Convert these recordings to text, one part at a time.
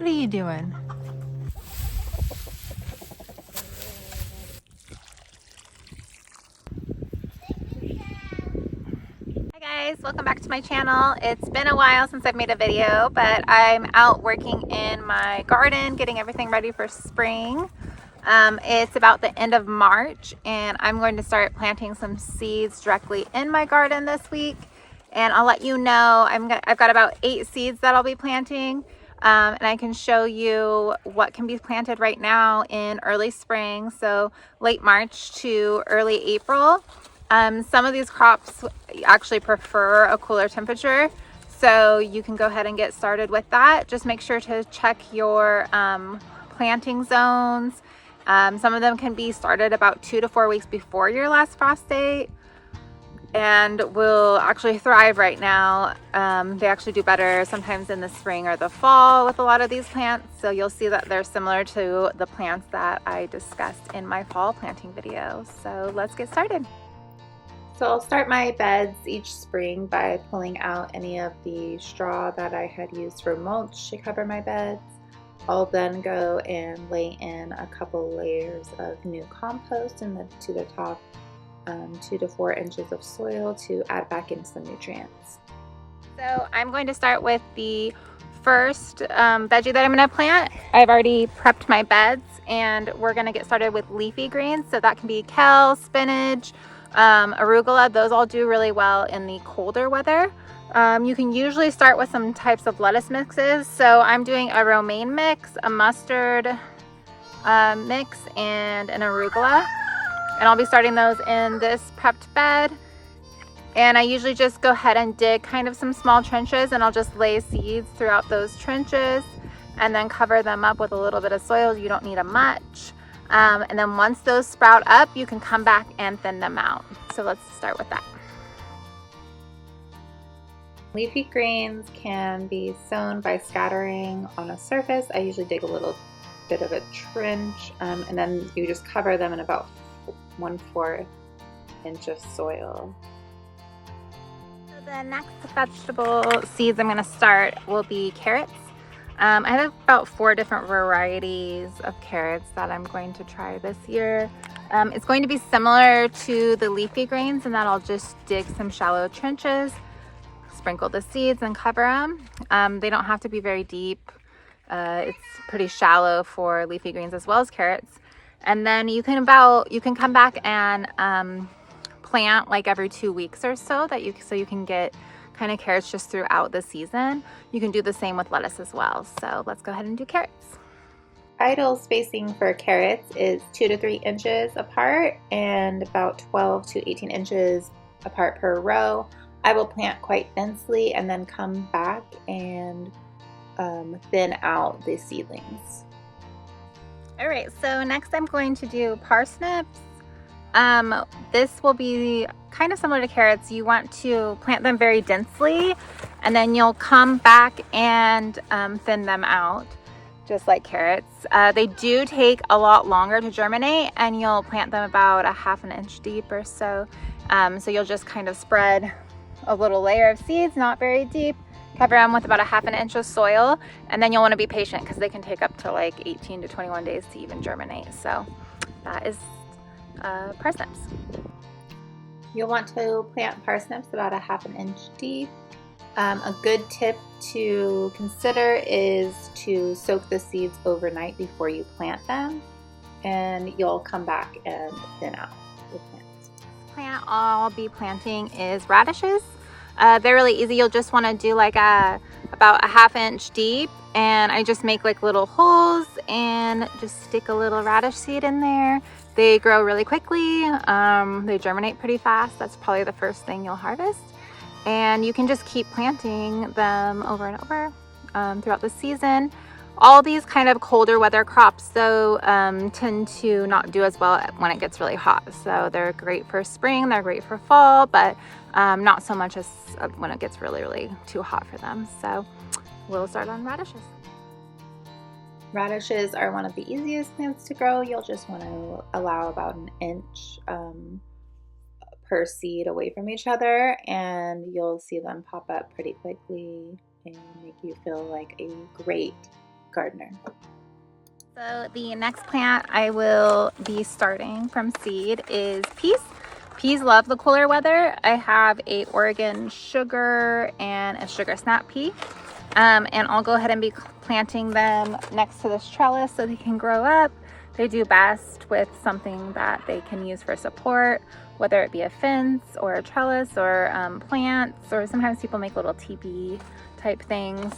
are you doing? Hi guys, welcome back to my channel. It's been a while since I've made a video, but I'm out working in my garden, getting everything ready for spring. It's about the end of March, and I'm going to start planting some seeds directly in my garden this week. And I'll let you know, I've got about 8 seeds that I'll be planting. And I can show you what can be planted right now in early spring, so late March to early April. Some of these crops actually prefer a cooler temperature, so you can go ahead and get started with that. Just make sure to check your planting zones. Some of them can be started about 2 to 4 weeks before your last frost date and will actually thrive right now. They actually do better sometimes in the spring or the fall with a lot of these plants. So you'll see that they're similar to the plants that I discussed in my fall planting video. So let's get started. So I'll start my beds each spring by pulling out any of the straw that I had used for mulch to cover my beds. I'll then go and lay in a couple layers of new compost to the top 2 to 4 inches of soil to add back in some nutrients. So I'm going to start with the first veggie that I'm going to plant. I've already prepped my beds, and we're going to get started with leafy greens. So that can be kale, spinach, arugula. Those all do really well in the colder weather. You can usually start with some types of lettuce mixes. So I'm doing a romaine mix, a mustard mix, and an arugula. And I'll be starting those in this prepped bed. And I usually just go ahead and dig kind of some small trenches, and I'll just lay seeds throughout those trenches and then cover them up with a little bit of soil. You don't need a much. And then once those sprout up, you can come back and thin them out. So let's start with that. Leafy greens can be sown by scattering on a surface. I usually dig a little bit of a trench, and then you just cover them in about 1/4 inch of soil. So the next vegetable seeds I'm going to start will be carrots. I have about 4 different varieties of carrots that I'm going to try this year. It's going to be similar to the leafy greens in that I'll just dig some shallow trenches, sprinkle the seeds, and cover them. They don't have to be very deep. It's pretty shallow for leafy greens as well as carrots. And then you can come back and plant like every 2 weeks or so so you can get kind of carrots just throughout the season. You can do the same with lettuce as well. So let's go ahead and do carrots. Ideal spacing for carrots is 2 to 3 inches apart and about 12 to 18 inches apart per row. I will plant quite densely and then come back and thin out the seedlings. All right, so next I'm going to do parsnips. This will be kind of similar to carrots. You want to plant them very densely, and then you'll come back and thin them out, just like carrots. They do take a lot longer to germinate, and you'll plant them about a 1/2 inch deep or so. So you'll just kind of spread a little layer of seeds, not very deep, cover them with about a 1/2 inch of soil, and then you'll want to be patient because they can take up to like 18 to 21 days to even germinate. So that is parsnips. You'll want to plant parsnips about a 1/2 inch deep. A good tip to consider is to soak the seeds overnight before you plant them, and you'll come back and thin out the plants. The plant I'll be planting is radishes. They're really easy. You'll just want to do like about a 1/2 inch deep, and I just make like little holes and just stick a little radish seed in there. They grow really quickly. They germinate pretty fast. That's probably the first thing you'll harvest. And you can just keep planting them over and over throughout the season. All these kind of colder weather crops though tend to not do as well when it gets really hot. So they're great for spring, they're great for fall, but not so much as when it gets really, really too hot for them. So we'll start on radishes. Radishes are one of the easiest plants to grow. You'll just want to allow about 1 inch per seed away from each other, and you'll see them pop up pretty quickly and make you feel like a great gardener. So the next plant I will be starting from seed is peas. Peas love the cooler weather. I have a Oregon sugar and a sugar snap pea. And I'll go ahead and be planting them next to this trellis so they can grow up. They do best with something that they can use for support, whether it be a fence or a trellis or plants, or sometimes people make little teepee type things.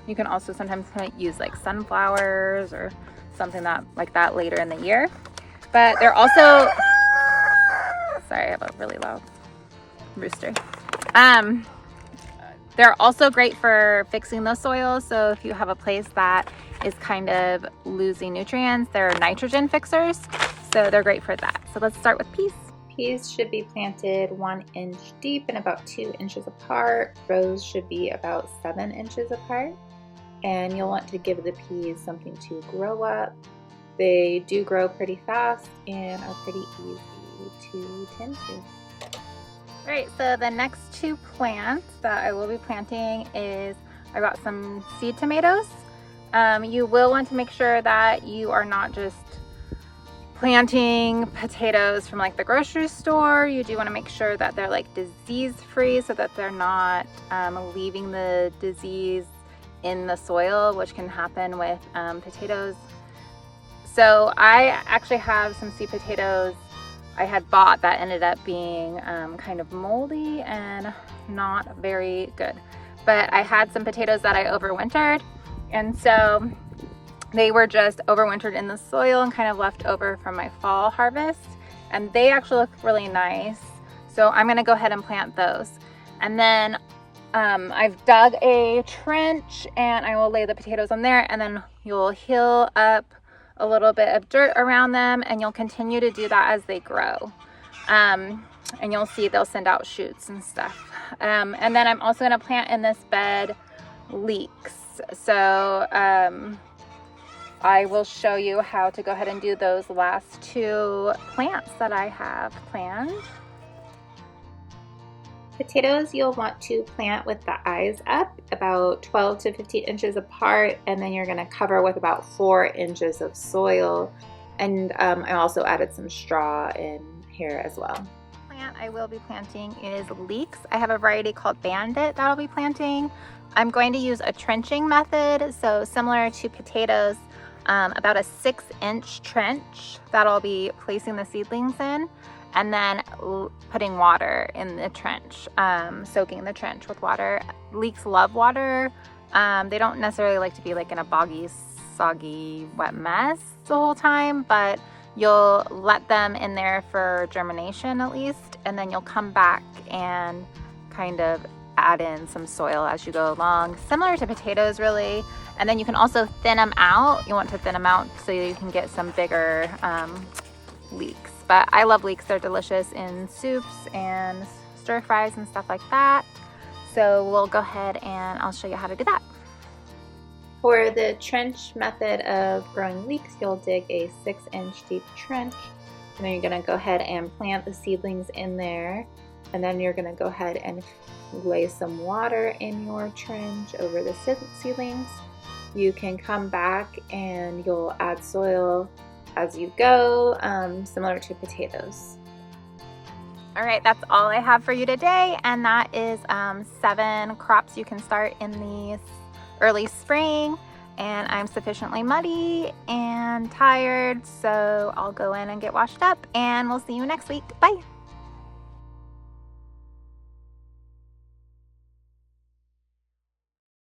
You can also sometimes use like sunflowers or something like that later in the year. But they're also, sorry, I have a really loud rooster. They're also great for fixing the soil. So if you have a place that is kind of losing nutrients, they're nitrogen fixers. So they're great for that. So let's start with peas. Peas should be planted 1 inch deep and about 2 inches apart. Rows should be about 7 inches apart. And you'll want to give the peas something to grow up. They do grow pretty fast and are pretty easy to tend to. All right, so the next 2 plants that I will be planting is, I got some seed tomatoes. You will want to make sure that you are not just planting potatoes from like the grocery store. You do want to make sure that they're like disease free so that they're not leaving the disease in the soil, which can happen with potatoes. So I actually have some seed potatoes I had bought that ended up being kind of moldy and not very good. But I had some potatoes that I overwintered, and so they were just overwintered in the soil and kind of left over from my fall harvest, and they actually look really nice. So I'm gonna go ahead and plant those. And then I've dug a trench and I will lay the potatoes on there, and then you'll hill up a little bit of dirt around them, and you'll continue to do that as they grow. And you'll see they'll send out shoots and stuff. And then I'm also gonna plant in this bed leeks. So I will show you how to go ahead and do those last 2 plants that I have planned. Potatoes you'll want to plant with the eyes up, about 12 to 15 inches apart, and then you're going to cover with about 4 inches of soil. And I also added some straw in here as well. The plant I will be planting is leeks. I have a variety called Bandit that I'll be planting. I'm going to use a trenching method, so similar to potatoes, about a 6-inch trench that I'll be placing the seedlings in, and then putting water in the trench, soaking the trench with water. Leeks love water. They don't necessarily like to be like in a boggy, soggy, wet mess the whole time, but you'll let them in there for germination at least, and then you'll come back and kind of add in some soil as you go along, similar to potatoes really. And then you can also thin them out. You want to thin them out so you can get some bigger leeks. But I love leeks. They're delicious in soups and stir fries and stuff like that. So we'll go ahead and I'll show you how to do that. For the trench method of growing leeks, you'll dig a 6-inch deep trench, and then you're going to go ahead and plant the seedlings in there, and then you're going to go ahead and lay some water in your trench over the seedlings. You can come back and you'll add soil as you go, similar to potatoes. All right, that's all I have for you today, and that is 7 crops you can start in the early spring. And I'm sufficiently muddy and tired, so I'll go in and get washed up, and we'll see you next week. Bye.